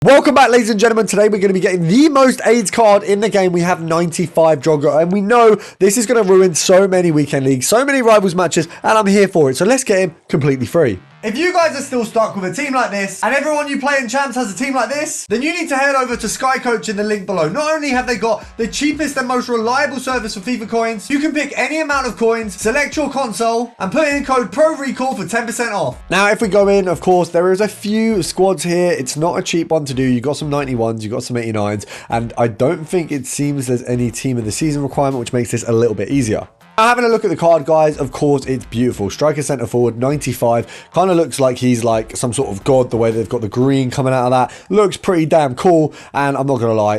Welcome back, ladies and gentlemen. Today we're going to be getting the most AIDS card in the game. We have 95 Droba, and we know this is going to ruin so many weekend leagues, so many rivals matches, and I'm here for it. So let's get him completely free. If you guys are still stuck with a team like this, and everyone you play in champs has a team like this, then you need to head over to Sky Coach in the link below. Not only have they got the cheapest and most reliable service for FIFA coins, you can pick any amount of coins, select your console, and put in code PRORECALL for 10% off. Now, if we go in, of course, there is a few squads here. It's not a cheap one to do. You got some 91s, you got some 89s, and I don't think it seems there's any team of the season requirement, which makes this a little bit easier. Now, having a look at the card, guys, of course, it's beautiful. Striker centre forward, 95. Kind of looks like he's like some sort of god, the way they've got the green coming out of that. Looks pretty damn cool, and I'm not going to lie,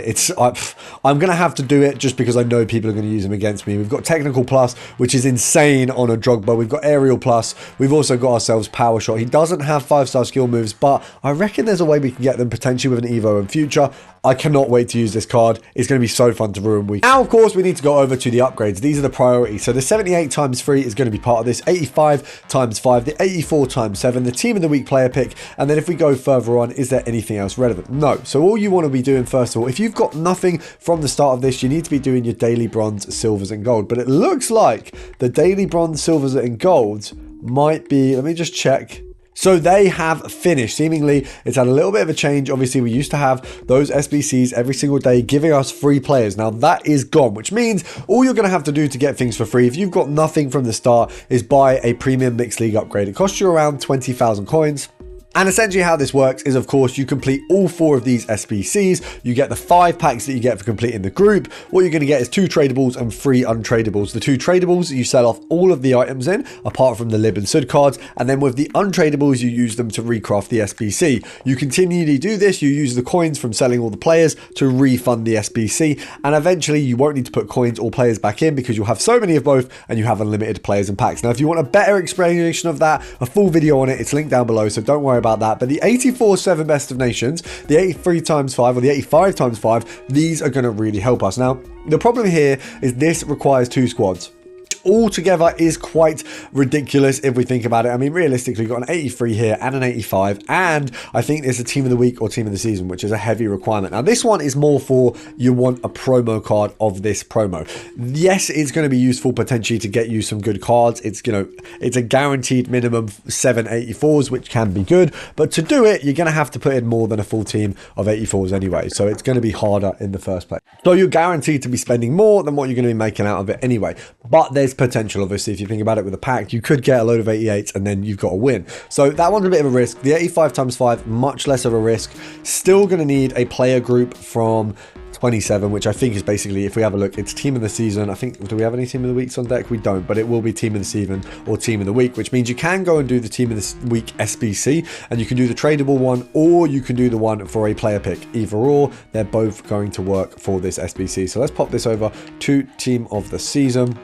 I'm going to have to do it just because I know people are going to use him against me. We've got Technical Plus, which is insane on a Drogba. We've got Aerial Plus. We've also got ourselves Power Shot. He doesn't have 5-star skill moves, but I reckon there's a way we can get them potentially with an Evo in future. I cannot wait to use this card. It's going to be so fun to ruin week. Now, of course, we need to go over to the upgrades. These are the priorities. So the 78 times 3 is going to be part of this, 85 times 5, the 84 times 7, the team of the week player pick. And then if we go further on, is there anything else relevant? No. So all you want to be doing, first of all, if you've got nothing from the start of this, you need to be doing your daily bronze, silvers, and gold. But it looks like the daily bronze, silvers, and golds might be, let me just check. So they have finished. Seemingly, it's had a little bit of a change. Obviously, we used to have those SBCs every single day giving us free players. Now, that is gone, which means all you're going to have to do to get things for free, if you've got nothing from the start, is buy a premium mixed league upgrade. It costs you around 20,000 coins. And essentially how this works is, of course, you complete all 4 of these SBCs. You get the 5 packs that you get for completing the group. What you're going to get is 2 tradables and 3 untradables. The 2 tradables, you sell off all of the items in, apart from the Lib and Sud cards. And then with the untradables, you use them to recraft the SBC. You continually do this. You use the coins from selling all the players to refund the SBC. And eventually, you won't need to put coins or players back in because you'll have so many of both and you have unlimited players and packs. Now, if you want a better explanation of that, a full video on it, it's linked down below. So don't worry about that. But the 84-7 best of nations, the 83 times 5 or the 85 times 5, these are going to really help us. Now, the problem here is this requires 2 squads. Altogether is quite ridiculous if we think about it. I mean, realistically, we've got an 83 here and an 85, and I think there's a team of the week or team of the season, which is a heavy requirement. Now, this one is more for you want a promo card of this promo. Yes, it's going to be useful potentially to get you some good cards. It's, you know, it's a guaranteed minimum 7 84s, which can be good, but to do it, you're going to have to put in more than a full team of 84s anyway, so it's going to be harder in the first place. So you're guaranteed to be spending more than what you're going to be making out of it anyway, but there's potential. Obviously, if you think about it with a pack, you could get a load of 88s and then you've got a win. So that one's a bit of a risk. The 85 times 5, much less of a risk. Still going to need a player group from 27, which I think is basically, if we have a look, it's team of the season. I think, do we have any team of the weeks on deck? We don't, but it will be team of the season or team of the week, which means you can go and do the team of the week SBC, and you can do the tradable one, or you can do the one for a player pick. Either or, they're both going to work for this SBC. So let's pop this over to team of the season.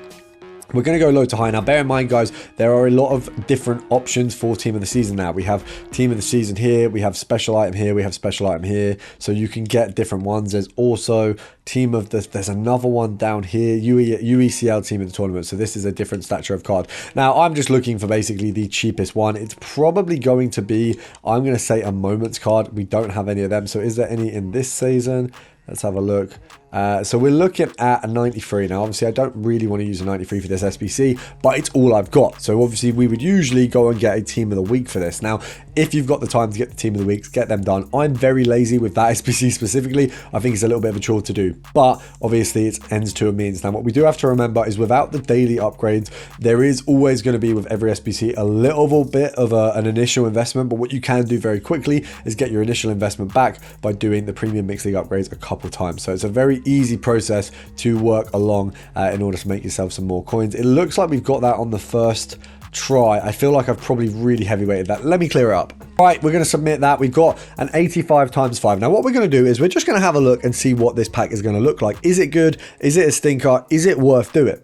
We're going to go low to high. Now, bear in mind, guys, there are a lot of different options for team of the season now. We have team of the season here. We have special item here. We have special item here. So you can get different ones. There's also team of the, there's another one down here, UECL team of the tournament. So this is a different stature of card. Now, I'm just looking for basically the cheapest one. It's probably going to be, I'm going to say, a moments card. We don't have any of them. So is there any in this season? Let's have a look. So we're looking at a 93. Now, obviously, I don't really want to use a 93 for this SBC, but it's all I've got. So obviously, we would usually go and get a team of the week for this. Now, if you've got the time to get the team of the weeks, get them done. I'm very lazy with that SBC specifically. I think it's a little bit of a chore to do, but obviously, it's ends to a means. Now, what we do have to remember is without the daily upgrades, there is always going to be with every SBC a little bit of an initial investment, but what you can do very quickly is get your initial investment back by doing the premium mixed league upgrades a couple times. So it's a very easy process to work along in order to make yourself some more coins. It looks like we've got that on the first try. I feel like I've probably really heavyweighted that. Let me clear it up. Right, we're going to submit that. We've got an 85 times 5. Now, what we're going to do is we're just going to have a look and see what this pack is going to look like. Is it good? Is it a stinker? Is it worth doing?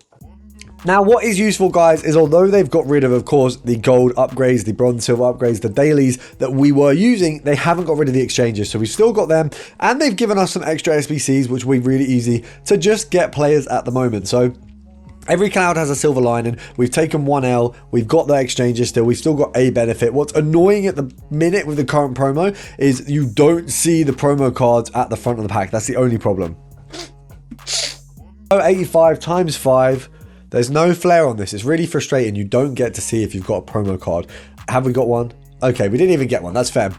Now, what is useful, guys, is although they've got rid of course, the gold upgrades, the bronze, silver upgrades, the dailies that we were using, they haven't got rid of the exchanges. So we've still got them, and they've given us some extra SBCs, which will be really easy to just get players at the moment. So Every cloud has a silver lining. We've taken 1L. We've got the exchanges still. We've still got a benefit. What's annoying at the minute with the current promo is you don't see the promo cards at the front of the pack. That's the only problem. 85 times 5. There's no flair on this. It's really frustrating. You don't get to see if you've got a promo card. Have we got one? Okay, we didn't even get one. That's fair.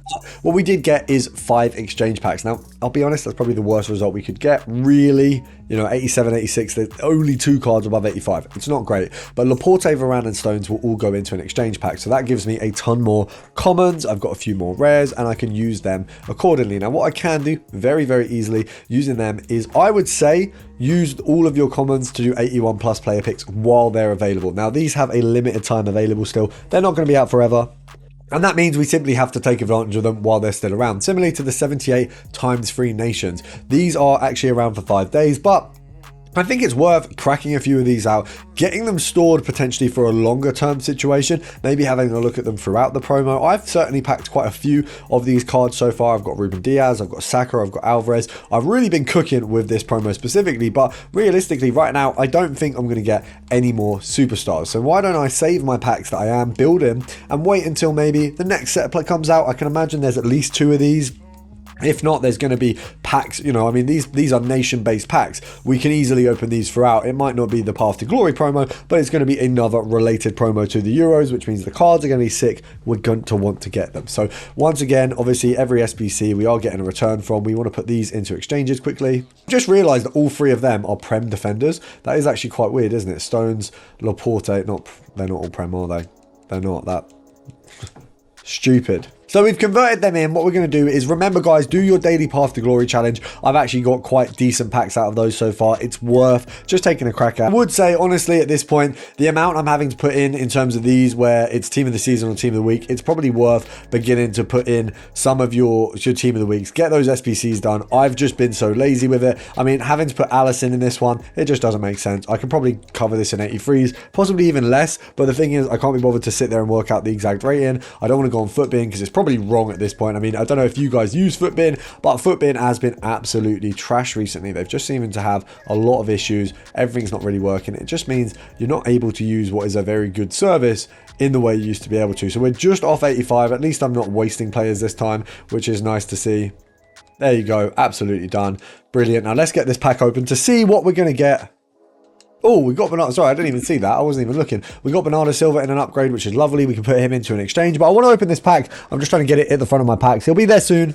What we did get is 5 exchange packs. Now, I'll be honest, that's probably the worst result we could get. Really, you know, 87, 86, there's only 2 cards above 85. It's not great. But Laporte, Varane, and Stones will all go into an exchange pack. So that gives me a ton more commons. I've got a few more rares, and I can use them accordingly. Now, what I can do very, very easily using them is, I would say, use all of your commons to do 81 plus player picks while they're available. Now, these have a limited time available still. They're not going to be out forever. And that means we simply have to take advantage of them while they're still around. Similarly to the 78 times 3 nations. These are actually around for 5 days, but I think it's worth cracking a few of these out, getting them stored potentially for a longer term situation, maybe having a look at them throughout the promo. I've certainly packed quite a few of these cards so far. I've got Ruben Diaz, I've got Saka, I've got Alvarez. I've really been cooking with this promo specifically, but realistically right now, I don't think I'm going to get any more superstars. So why don't I save my packs that I am building and wait until maybe the next set of play comes out. I can imagine there's at least 2 of these. If not, there's going to be packs, you know, I mean, these are nation-based packs. We can easily open these throughout. It might not be the Path to Glory promo, but it's going to be another related promo to the Euros, which means the cards are going to be sick. We're going to want to get them. So once again, obviously, every SBC we are getting a return from. We want to put these into exchanges quickly. Just realised that all 3 of them are Prem defenders. That is actually quite weird, isn't it? Stones, Laporte, they're not all Prem, are they? They're not that. Stupid. So we've converted them in. What we're going to do is, remember guys, do your daily Path to Glory challenge. I've actually got quite decent packs out of those so far. It's worth just taking a crack at. I would say, honestly, at this point, the amount I'm having to put in terms of these, where it's team of the season or team of the week, it's probably worth beginning to put in some of your team of the weeks. Get those SBCs done. I've just been so lazy with it. I mean, having to put Allison in this one, it just doesn't make sense. I could probably cover this in 83s, possibly even less. But the thing is, I can't be bothered to sit there and work out the exact rating. I don't want to go on Footbin because it's probably wrong at this point. I mean, I don't know if you guys use Footbin, but Footbin has been absolutely trash recently. They've just seemed to have a lot of issues. Everything's not really working. It just means you're not able to use what is a very good service in the way you used to be able to. So we're just off 85. At least I'm not wasting players this time, which is nice to see. There you go. Absolutely done. Brilliant. Now let's get this pack open to see what we're going to get. Oh, we got Bernardo. Sorry, I didn't even see that. I wasn't even looking. We got Bernardo Silva in an upgrade, which is lovely. We can put him into an exchange, but I want to open this pack. I'm just trying to get it at the front of my packs. He'll be there soon.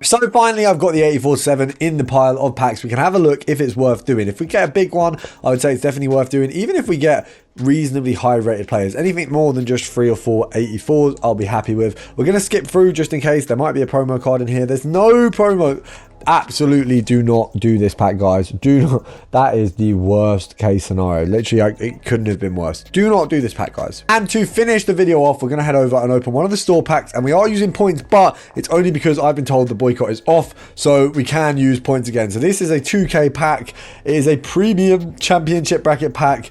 So finally, I've got the 84-7 in the pile of packs. We can have a look if it's worth doing. If we get a big one, I would say it's definitely worth doing. Even if we get reasonably high rated players, anything more than just 3 or 4 84s, I'll be happy with. We're going to skip through just in case. There might be a promo card in here. There's no promo. Absolutely do not do this pack, guys. Do not. That is the worst case scenario. Literally, it couldn't have been worse. Do not do this pack, guys. And to finish the video off, we're going to head over and open one of the store packs, and we are using points, but it's only because I've been told the boycott is off, so we can use points again. So this is a 2K pack. It is a premium championship bracket pack.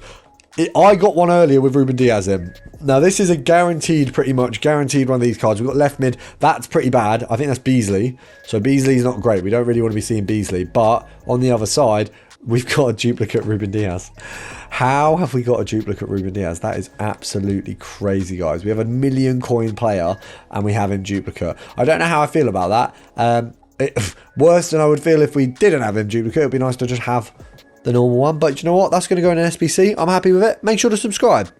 I got one earlier with Ruben Diaz in. Now, this is a guaranteed, pretty much guaranteed one of these cards. We've got left mid. That's pretty bad. I think that's Beasley. So Beasley's not great. We don't really want to be seeing Beasley. But on the other side, we've got a duplicate Ruben Diaz. How have we got a duplicate Ruben Diaz? That is absolutely crazy, guys. We have a 1,000,000 coin player and we have him duplicate. I don't know how I feel about that. Worse than I would feel if we didn't have him duplicate. It would be nice to just have the normal one, but you know what, that's going to go in an SBC. I'm happy with it. Make sure to subscribe.